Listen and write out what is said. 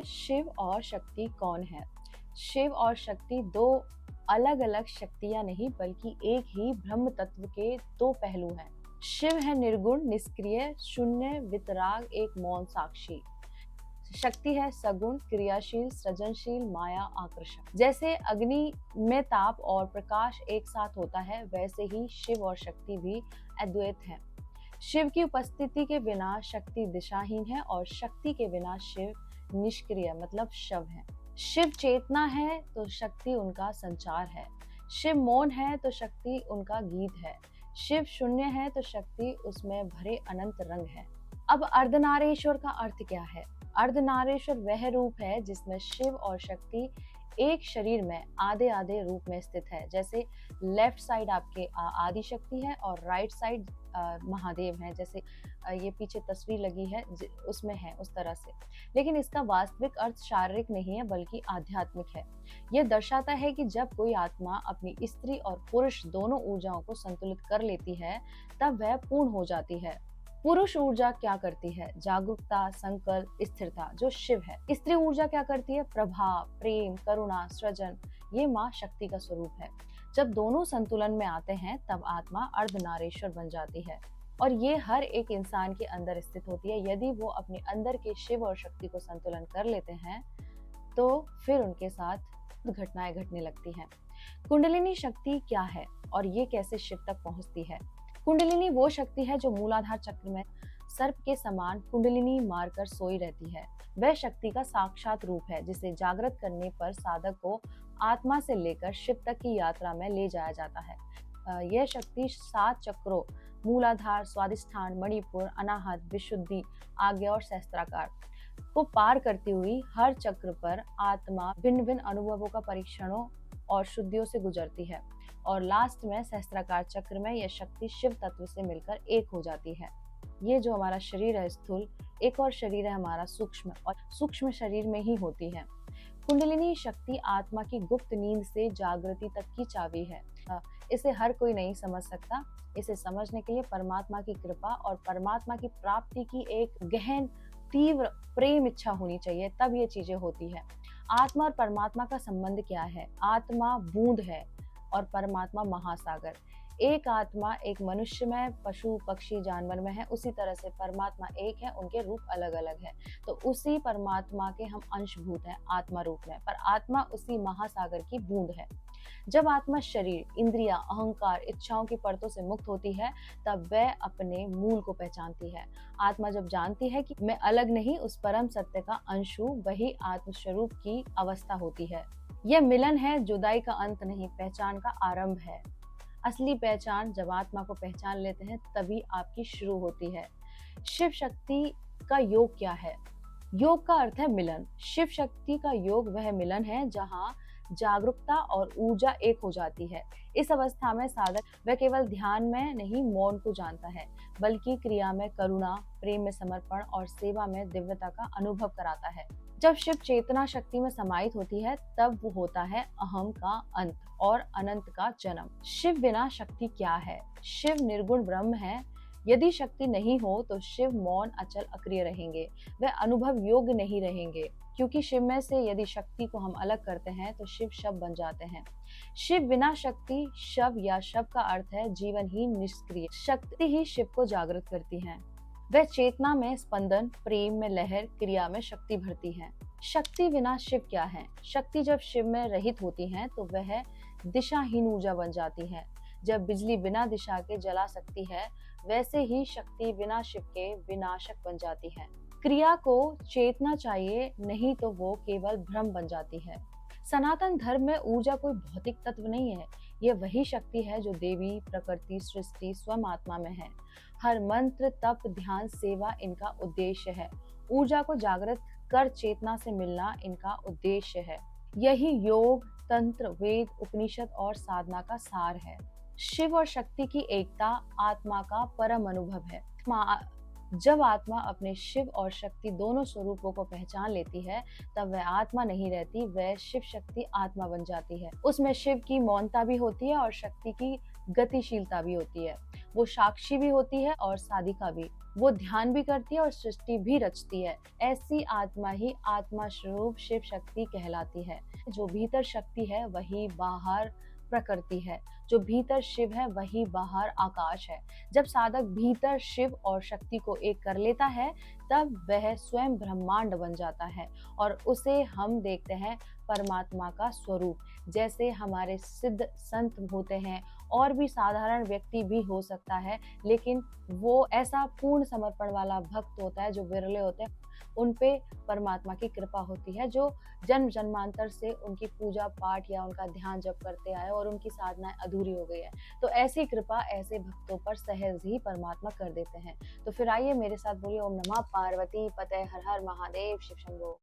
शिव और शक्ति कौन है? शिव और शक्ति दो अलग अलग शक्तियां नहीं बल्कि एक ही ब्रह्म तत्व के दो पहलू हैं। शिव है निर्गुण, निष्क्रिय, शून्य, वितराग, एक मौन साक्षी। शक्ति है सगुण, क्रियाशील, सृजनशील, माया, आकर्षक। जैसे अग्नि में ताप और प्रकाश एक साथ होता है, वैसे ही शिव और शक्ति भी अद्वैत है। शिव की उपस्थिति के बिना शक्ति दिशाहीन है और शक्ति के बिना शिव निष्क्रिय मतलब शव है। शिव चेतना है तो शक्ति उनका संचार है। शिव मौन है तो शक्ति उनका गीत है। शिव शून्य है तो शक्ति उसमें भरे अनंत रंग है। अब अर्धनारीश्वर का अर्थ क्या है? अर्धनारीश्वर वह रूप है जिसमें शिव और शक्ति एक शरीर में आधे आधे रूप में स्थित है। जैसे लेफ्ट साइड आपके आदि शक्ति है और राइट साइड महादेव है। जैसे ये पीछे तस्वीर लगी है उसमें है उस तरह से। लेकिन इसका वास्तविक अर्थ शारीरिक नहीं है बल्कि आध्यात्मिक है। यह दर्शाता है कि जब कोई आत्मा अपनी स्त्री और पुरुष दोनों ऊर्जाओं को संतुलित कर लेती है तब वह पूर्ण हो जाती है। पुरुष ऊर्जा क्या करती है? जागरूकता, संकल्प, स्थिरता, जो शिव है। स्त्री ऊर्जा क्या करती है? प्रभाव, प्रेम, करुणा, सृजन, ये माँ शक्ति का स्वरूप है। जब दोनों संतुलन में आते हैं तब आत्मा अर्धनारीश्वर बन जाती है और ये हर एक इंसान के अंदर स्थित होती है। यदि वो अपने अंदर के शिव और शक्ति को संतुलन कर लेते हैं तो फिर उनके साथ घटनाएं घटने लगती हैं। कुंडलिनी शक्ति क्या है और ये कैसे शिव तक पहुंचती है? कुंडलिनी वो शक्ति है जो मूलाधार चक्र में सर्प के समान कुंडलिनी मारकर सोई रहती है। वह शक्ति का साक्षात रूप है जिसे जागृत करने पर साधक को आत्मा से लेकर शिव तक की यात्रा में ले जाया जाता है। यह शक्ति 7 चक्रों मूलाधार, स्वादिष्ठान, मणिपुर, अनाहत, विशुद्धि, आज्ञा और सहस्त्राकार को पार करती हुई हर चक्र पर आत्मा भिन्न भिन्न अनुभवों का परीक्षणों और शुद्धियों से गुजरती है और लास्ट में सहस्त्राकार चक्र में यह शक्ति शिव तत्व से मिलकर एक हो जाती है। ये जो हमारा शरीर है स्थूल, एक और शरीर है हमारा सूक्ष्म, और सूक्ष्म शरीर में ही होती है। कुंडलिनी शक्ति आत्मा की गुप्त नींद से जागृति तक की चाबी है। इसे हर कोई नहीं समझ सकता। इसे समझने के लिए परमात्मा की कृपा और परमात्मा की प्राप्ति की एक गहन तीव्र प्रेम इच्छा होनी चाहिए, तब ये चीजें होती है। आत्मा और परमात्मा का संबंध क्या है? आत्मा बूंद है और परमात्मा महासागर। एक आत्मा एक मनुष्य में, पशु, पक्षी, जानवर में है, उसी तरह से परमात्मा एक है, उनके रूप अलग अलग है। तो उसी परमात्मा के हम अंशभूत हैं आत्मा रूप में, पर आत्मा उसी महासागर की बूंद है। जब आत्मा शरीर, इंद्रिया, अहंकार, इच्छाओं की परतों से मुक्त होती है तब वह अपने मूल को पहचानती है। आत्मा जब जानती है कि मैं अलग नहीं, उस परम सत्य का अंश हूँ, वही आत्मस्वरूप की अवस्था होती है। यह मिलन है, जुदाई का अंत नहीं, पहचान का आरंभ है। असली पहचान जब आत्मा को पहचान लेते हैं तभी आपकी शुरू होती है। शिव शक्ति का योग क्या है? योग का अर्थ है मिलन। शिव शक्ति का योग वह मिलन है जहाँ जागरूकता और ऊर्जा एक हो जाती है। इस अवस्था में साधक वह केवल ध्यान में नहीं मौन को जानता है, बल्कि क्रिया में करुणा, प्रेम में समर्पण और सेवा में दिव्यता का अनुभव कराता है। जब शिव चेतना शक्ति में समाहित होती है तब वो होता है अहम का अंत और अनंत का जन्म। शिव बिना शक्ति क्या है? शिव निर्गुण ब्रह्म है। यदि शक्ति नहीं हो तो शिव मौन, अचल, अक्रिय रहेंगे। वह अनुभव योग्य नहीं रहेंगे, क्योंकि शिव में से यदि शक्ति को हम अलग करते हैं तो शिव शव बन जाते हैं। शिव बिना शक्ति शव, या शव का अर्थ है जीवनहीन, निष्क्रिय। शक्ति ही शिव को जागृत करती है। वह चेतना में स्पंदन, प्रेम में लहर, क्रिया में शक्ति भरती है। शक्ति बिना शिव क्या है? शक्ति जब शिव में रहित होती है तो वह दिशाहीन ऊर्जा बन जाती है। जब बिजली बिना दिशा के जला सकती है, वैसे ही शक्ति बिना शिव के विनाशक बन जाती है। क्रिया को चेतना चाहिए, नहीं तो वो केवल भ्रम बन जाती है। सनातन धर्म में ऊर्जा कोई भौतिक तत्व नहीं है, यह वही शक्ति है जो देवी, प्रकृति, सृष्टि, स्वयं आत्मा में है। हर मंत्र, तप, ध्यान, सेवा इनका उद्देश्य है। ऊर्जा को जागृत कर चेतना से मिलना इनका उद्देश्य है। यही योग, तंत्र, वेद, उपनिषद और साधना का सार है। शिव और शक्ति की एकता आत्मा का परम अनुभव है। जब आत्मा अपने शिव और शक्ति दोनों स्वरूपों को पहचान लेती है तब वह आत्मा नहीं रहती, वह शिव शक्ति आत्मा बन जाती है। उसमें शिव की मौनता भी होती है और शक्ति की गतिशीलता भी होती है। वो साक्षी भी होती है और साधिका भी। वो ध्यान भी करती है और सृष्टि भी रचती है। ऐसी आत्मा ही आत्मा स्वरूप शिव शक्ति कहलाती है। जो भीतर शक्ति है वही बाहर प्रकृति है, जो भीतर शिव है वही बाहर आकाश है। जब साधक भीतर शिव और शक्ति को एक कर लेता है तब वह स्वयं ब्रह्मांड बन जाता है और उसे हम देखते हैं परमात्मा का स्वरूप। जैसे हमारे सिद्ध संत होते हैं और भी साधारण व्यक्ति भी हो सकता है, लेकिन वो ऐसा पूर्ण समर्पण वाला भक्त होता है जो विरले होते हैं, उन पे परमात्मा की कृपा होती है, जो जन्म जन्मांतर से उनकी पूजा पाठ या उनका ध्यान जप करते आए और उनकी साधनाएं अधूरी हो गई है। तो ऐसी कृपा ऐसे भक्तों पर सहज ही परमात्मा कर देते हैं। तो फिर आइए मेरे साथ बोलिए ओम नमः पार्वती पते हर हर महादेव शिव शंभो।